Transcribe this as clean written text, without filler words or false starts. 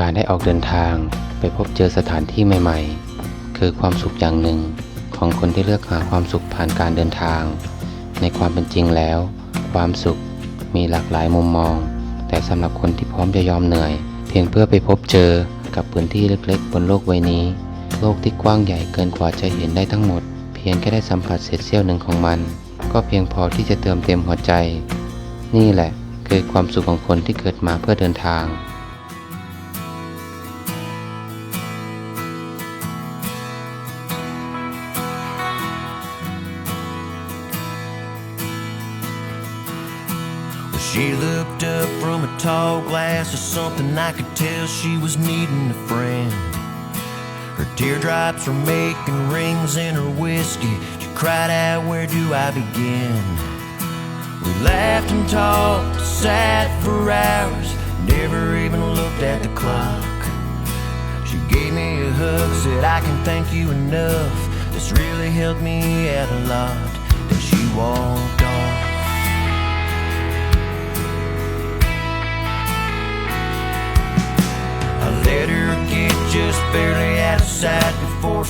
การได้ออกเดินทางไปพบเจอสถานที่ใหม่ๆคือความสุขอย่างหนึ่งของคนที่เลือกหาความสุขผ่านการเดินทางในความเป็นจริงแล้วความสุขมีหลากหลายมุมมองแต่สำหรับคนที่พร้อมจะยอมเหนื่อยเพียงเพื่อไปพบเจอกับพื้นที่เล็กๆบนโลกใบนี้โลกที่กว้างใหญ่เกินกว่าจะเห็นได้ทั้งหมดเพียงแค่ได้สัมผัสเศษเสี้ยวหนึ่งของมันก็เพียงพอที่จะเติมเต็มหัวใจนี่แหละคือความสุขของคนที่เกิดมาเพื่อเดินทางShe looked up from a tall glass of something I could tell she was needing a friend. Her teardrops were making rings in her whiskey. She cried out, where do I begin? We laughed and talked, sat for hours, never even looked at the clock. She gave me a hug, said I can thank you enough. This really helped me out a lot. Then she walked off. I let her get just barely out of sight before